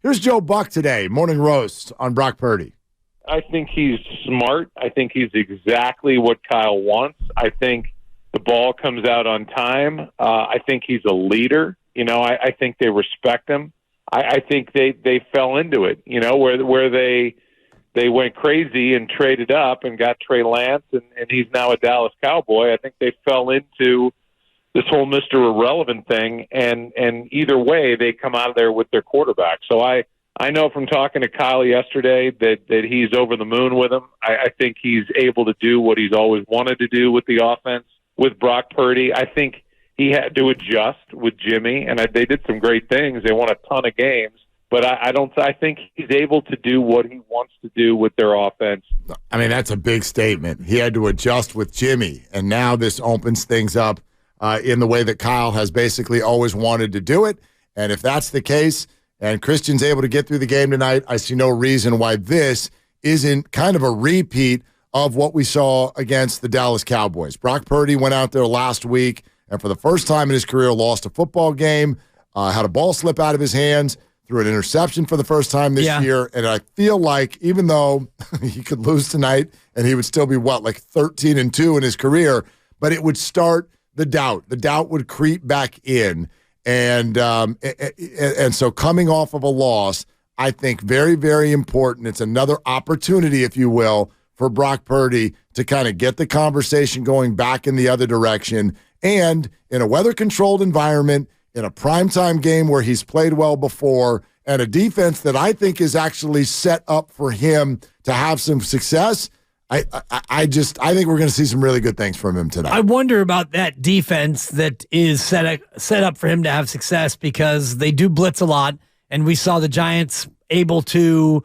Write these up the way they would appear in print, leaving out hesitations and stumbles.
Here's Joe Buck today, morning roast on Brock Purdy. I think he's smart. I think he's exactly what Kyle wants. I think the ball comes out on time. I think he's a leader. I think they respect him. I think they fell into it, where they went crazy and traded up and got Trey Lance, and he's now a Dallas Cowboy. I think they fell into this whole Mr. Irrelevant thing, and either way, they come out of there with their quarterback. So I know from talking to Kyle yesterday that he's over the moon with him. I think he's able to do what he's always wanted to do with the offense with Brock Purdy. I think he had to adjust with Jimmy, and they did some great things. They won a ton of games. But I think he's able to do what he wants to do with their offense. I mean, that's a big statement. He had to adjust with Jimmy, and now this opens things up in the way that Kyle has basically always wanted to do it. And if that's the case, and Christian's able to get through the game tonight, I see no reason why this isn't kind of a repeat of what we saw against the Dallas Cowboys. Brock Purdy went out there last week, and for the first time in his career, lost a football game, had a ball slip out of his hands, threw an interception for the first time this year, and I feel like even though he could lose tonight and he would still be, 13-2 in his career, but it would start the doubt. The doubt would creep back in, and so coming off of a loss, I think very, very important. It's another opportunity, if you will, for Brock Purdy to kind of get the conversation going back in the other direction, and in a weather-controlled environment, in a primetime game where he's played well before, and a defense that I think is actually set up for him to have some success, I think we're going to see some really good things from him tonight. I wonder about that defense that is set up for him to have success, because they do blitz a lot, and we saw the Giants able to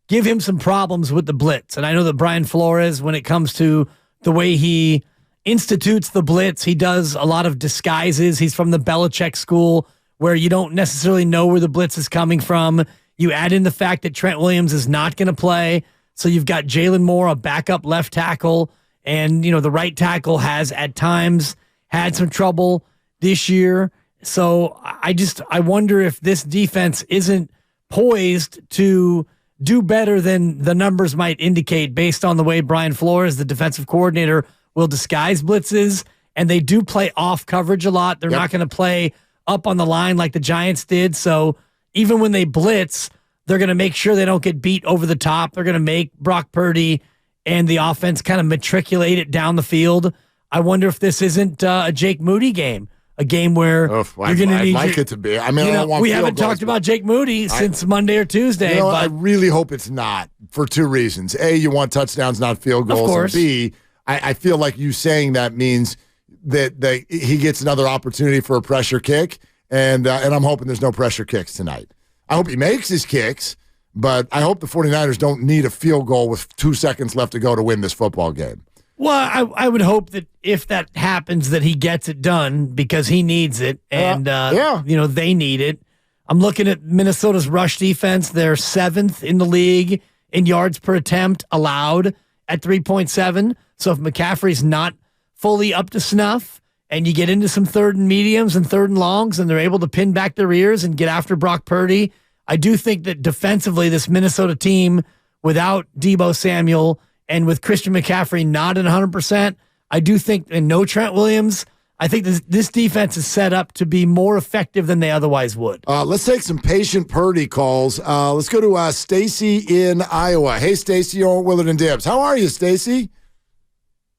give him some problems with the blitz. And I know that Brian Flores, when it comes to the way he institutes the blitz, he does a lot of disguises. He's from the Belichick school, where you don't necessarily know where the blitz is coming from. You add in the fact that Trent Williams is not going to play, so you've got Jalen Moore, a backup left tackle, and the right tackle has at times had some trouble this year. So I wonder if this defense isn't poised to do better than the numbers might indicate, based on the way Brian Flores, the defensive coordinator, will disguise blitzes, and they do play off coverage a lot. They're not going to play up on the line like the Giants did. So even when they blitz, they're going to make sure they don't get beat over the top. They're going to make Brock Purdy and the offense kind of matriculate it down the field. I wonder if this isn't a Jake Moody game, a game where you're going to need it to be. I mean, I don't want we haven't talked about Jake Moody since Monday or Tuesday. But I really hope it's not, for two reasons. A, you want touchdowns, not field goals. Of course. And B, I feel like you saying that means that he gets another opportunity for a pressure kick, and I'm hoping there's no pressure kicks tonight. I hope he makes his kicks, but I hope the 49ers don't need a field goal with 2 seconds left to go to win this football game. Well, I would hope that if that happens, that he gets it done, because he needs it, and they need it. I'm looking at Minnesota's rush defense. They're 7th in the league in yards per attempt allowed at 3.7. So if McCaffrey's not fully up to snuff, and you get into some third and mediums and third and longs, and they're able to pin back their ears and get after Brock Purdy, I do think that defensively, this Minnesota team, without Deebo Samuel and with Christian McCaffrey not at 100%, I do think, and no Trent Williams, I think this defense is set up to be more effective than they otherwise would. Let's take some patient Purdy calls. Let's go to Stacy in Iowa. Hey, Stacy, you're on Willard and Dibs. How are you, Stacy?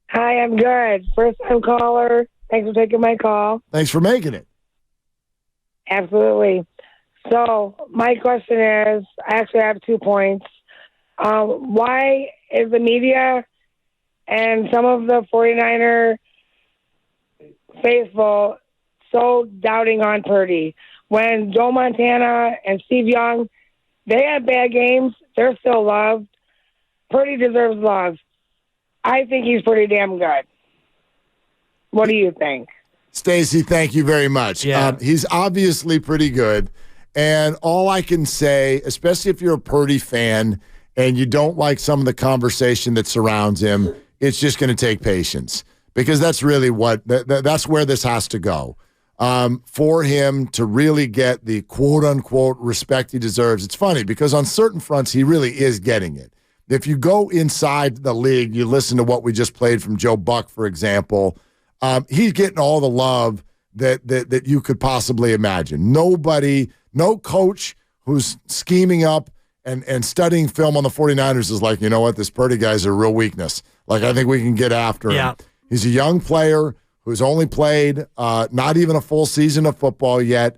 Hi, I'm good. First-time caller. Thanks for taking my call. Thanks for making it. Absolutely. So my question is, I actually have 2 points. Why is the media and some of the 49er faithful so doubting on Purdy? When Joe Montana and Steve Young, they had bad games, they're still loved. Purdy deserves love. I think he's pretty damn good. What do you think? Stacy, thank you very much. Yeah. He's obviously pretty good. And all I can say, especially if you're a Purdy fan and you don't like some of the conversation that surrounds him, it's just going to take patience, because that's really that's where this has to go. for him to really get the quote-unquote respect he deserves. It's funny because on certain fronts, he really is getting it. If you go inside the league, you listen to what we just played from Joe Buck, for example, he's getting all the love that you could possibly imagine. No coach who's scheming up and studying film on the 49ers is like, you know what, this Purdy guy's a real weakness. Like, I think we can get after him. He's a young player who's only played not even a full season of football yet.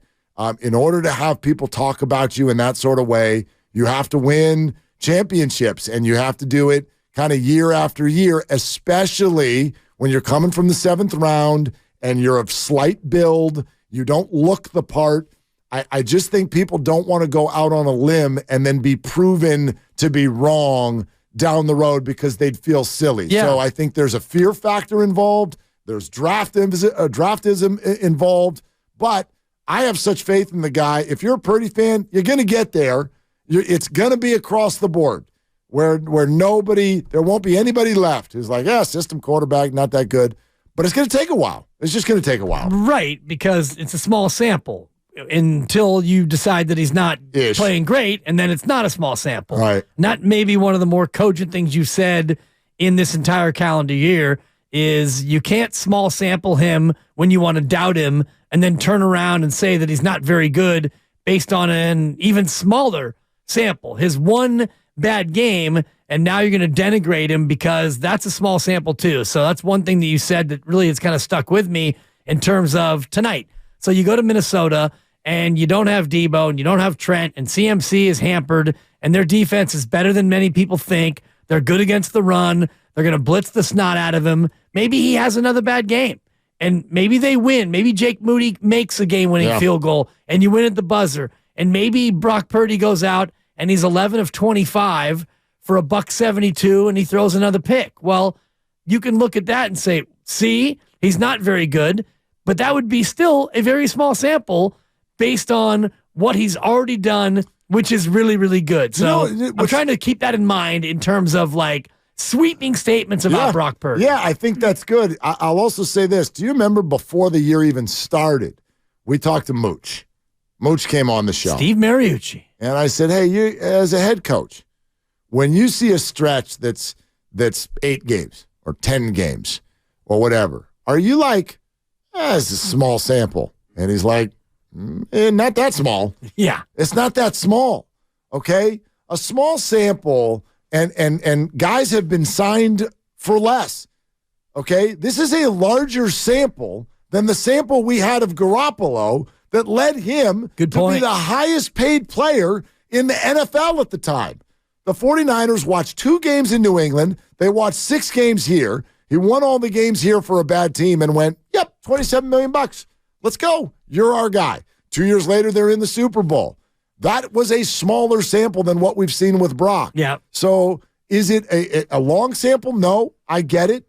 In order to have people talk about you in that sort of way, you have to win championships, and you have to do it kind of year after year, especially when you're coming from the 7th round and you're of slight build. You don't look the part. I just think people don't want to go out on a limb and then be proven to be wrong down the road because they'd feel silly. Yeah. So I think there's a fear factor involved. There's draftism involved. But I have such faith in the guy. If you're a Purdy fan, you're going to get there. It's going to be across the board where there won't be anybody left who's like, system quarterback, not that good. But it's going to take a while. It's just going to take a while. Right, because it's a small sample until you decide that he's not playing great, and then it's not a small sample. Right. Not maybe one of the more cogent things you said in this entire calendar year is you can't small sample him when you want to doubt him and then turn around and say that he's not very good based on an even smaller sample. His one bad game, and now you're going to denigrate him because that's a small sample too. So that's one thing that you said that really has kind of stuck with me in terms of tonight. So you go to Minnesota and you don't have Debo and you don't have Trent, and CMC is hampered, and their defense is better than many people think. They're good against the run. They're going to blitz the snot out of him. Maybe he has another bad game, and maybe they win. Maybe Jake Moody makes a game-winning field goal, and you win at the buzzer. And maybe Brock Purdy goes out, and he's 11 of 25 for $172, and he throws another pick. Well, you can look at that and say, see, he's not very good, but that would be still a very small sample based on what he's already done, which is really, really good. So I'm trying to keep that in mind in terms of like sweeping statements about Brock Purdy. Yeah, I think that's good. I'll also say this. Do you remember before the year even started, we talked to Mooch. Mooch came on the show. Steve Mariucci. And I said, hey, you as a head coach, when you see a stretch that's 8 games or 10 games or whatever, are you like, it's a small sample? And he's like, not that small. Yeah. It's not that small, okay? A small sample, and guys have been signed for less, okay? This is a larger sample than the sample we had of Garoppolo that led him to be the highest paid player in the NFL at the time. The 49ers watched 2 games in New England. They watched 6 games here. He won all the games here for a bad team and went, yep, $27 million. Let's go. You're our guy. 2 years later, they're in the Super Bowl. That was a smaller sample than what we've seen with Brock. Yeah. So is it a long sample? No, I get it.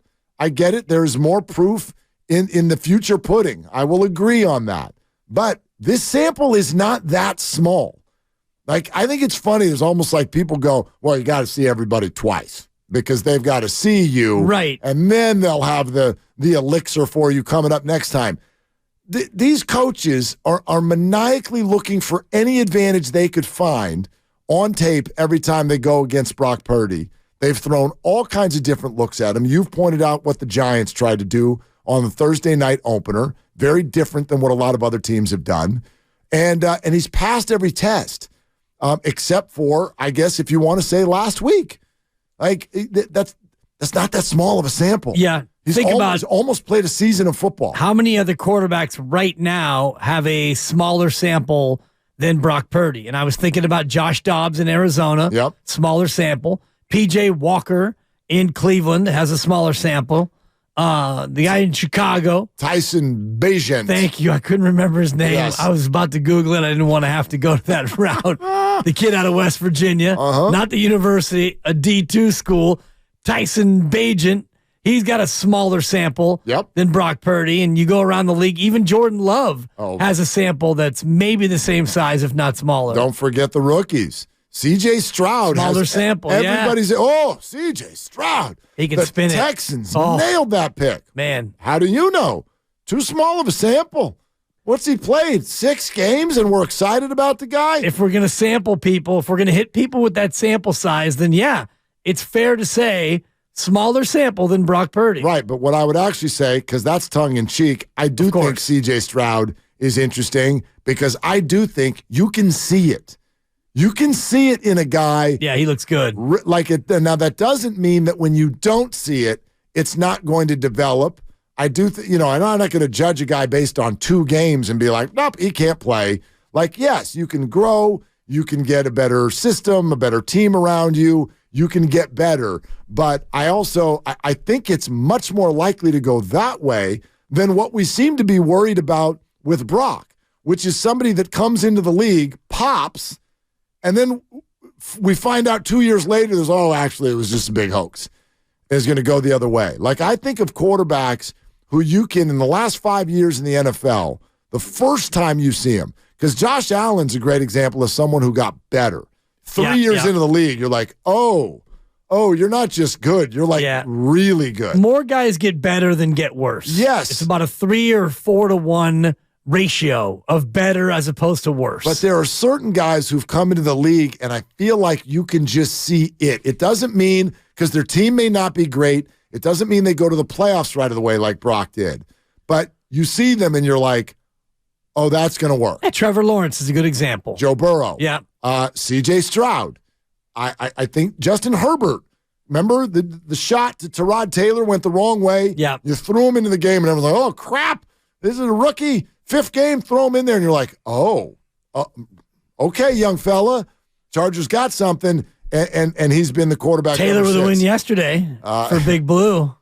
There's more proof in the future pudding. I will agree on that. But this sample is not that small. Like, I think it's funny. It's almost like people go, well, you got to see everybody twice because they've got to see you. Right. And then they'll have the elixir for you coming up next time. These coaches are maniacally looking for any advantage they could find on tape every time they go against Brock Purdy. They've thrown all kinds of different looks at him. You've pointed out what the Giants tried to do on the Thursday night opener. Very different than what a lot of other teams have done. And he's passed every test, except for, I guess, if you want to say last week. Like, that's not that small of a sample. Yeah. He's almost played a season of football. How many other quarterbacks right now have a smaller sample than Brock Purdy? And I was thinking about Josh Dobbs in Arizona. Yep. Smaller sample. PJ Walker in Cleveland has a smaller sample. The guy in Chicago. Tyson Bagent. Thank you. I couldn't remember his name. Yes. I was about to Google it. I didn't want to have to go to that route. The kid out of West Virginia. Not the university, a D2 school. Tyson Bagent. He's got a smaller sample than Brock Purdy, and you go around the league. Even Jordan Love has a sample that's maybe the same size, if not smaller. Don't forget the rookies. C.J. Stroud. Smaller sample, everybody's C.J. Stroud. He can spin it. The Texans nailed that pick. Man. How do you know? Too small of a sample. What's he played? 6 games, and we're excited about the guy? If we're going to sample people, if we're going to hit people with that sample size, then yeah, it's fair to say smaller sample than Brock Purdy. Right, but what I would actually say, because that's tongue-in-cheek, I do think C.J. Stroud is interesting because I do think you can see it. You can see it in a guy. Yeah, he looks good. Like it. Now, that doesn't mean that when you don't see it, it's not going to develop. I do, and I'm not going to judge a guy based on 2 games and be like, nope, he can't play. Like, yes, you can grow. You can get a better system, a better team around you. You can get better. But I think it's much more likely to go that way than what we seem to be worried about with Brock, which is somebody that comes into the league, pops, and then we find out 2 years later, actually, it was just a big hoax. It's going to go the other way. Like, I think of quarterbacks who you can, in the last 5 years in the NFL, the first time you see him, because Josh Allen's a great example of someone who got better. 3 years into the league, you're like, oh, you're not just good. You're like really good. More guys get better than get worse. Yes. It's about a 3 or 4 to 1 ratio of better as opposed to worse. But there are certain guys who've come into the league, and I feel like you can just see it. It doesn't mean, because their team may not be great, it doesn't mean they go to the playoffs right away like Brock did. But you see them, and you're like, oh, that's going to work. Yeah, Trevor Lawrence is a good example. Joe Burrow. Yeah. C.J. Stroud. I think Justin Herbert. Remember the shot to Tyrod Taylor went the wrong way? Yeah. You threw him into the game, and everyone's like, oh, crap. This is a rookie. 5th game, throw him in there, and you're like, okay, young fella. Chargers got something, and he's been the quarterback. Taylor with a win yesterday for Big Blue.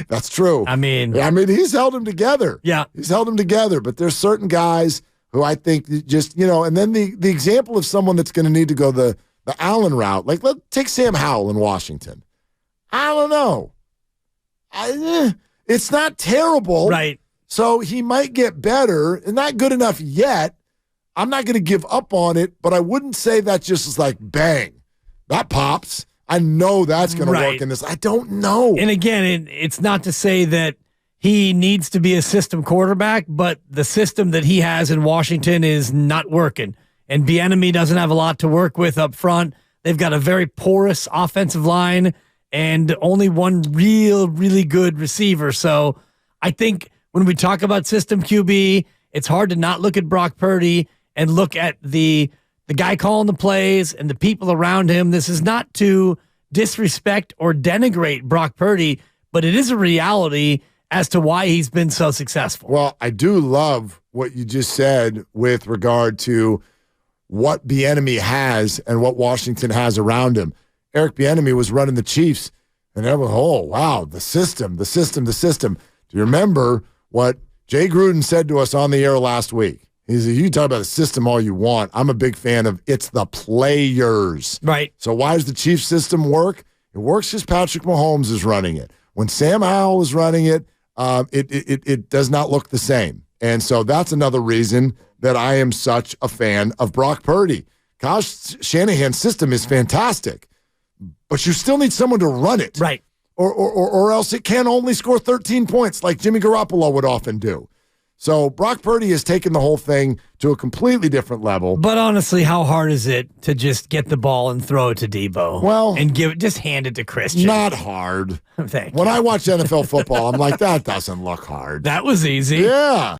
That's true. I mean, he's held him together. Yeah. He's held him together, but there's certain guys who I think just, and then the example of someone that's going to need to go the Allen route, like let's take Sam Howell in Washington. I don't know. It's not terrible. Right. So he might get better, and not good enough yet. I'm not going to give up on it, but I wouldn't say that just is like, bang, that pops. I know that's going to work in this. I don't know. And again, it's not to say that he needs to be a system quarterback, but the system that he has in Washington is not working. And Bieniemy doesn't have a lot to work with up front. They've got a very porous offensive line and only one really good receiver. So I think when we talk about system QB, it's hard to not look at Brock Purdy and look at the guy calling the plays and the people around him. This is not to disrespect or denigrate Brock Purdy, but it is a reality as to why he's been so successful. Well, I do love what you just said with regard to what Bieniemy has and what Washington has around him. Eric Bieniemy was running the Chiefs, and everyone, oh, wow, the system. Do you remember what Jay Gruden said to us on the air last week? He said, you can talk about the system all you want. I'm a big fan of it's the players. Right. So why does the Chiefs system work? It works because Patrick Mahomes is running it. When Sam Howell is running it, it does not look the same. And so that's another reason that I am such a fan of Brock Purdy. Kyle Shanahan's system is fantastic, but you still need someone to run it. Right. Or else it can only score 13 points like Jimmy Garoppolo would often do. So Brock Purdy has taken the whole thing to a completely different level. But honestly, how hard is it to just get the ball and throw it to Debo? Well, and just hand it to Christian? Not hard. Thank when you. I watch NFL football, I'm like, that doesn't look hard. That was easy. Yeah.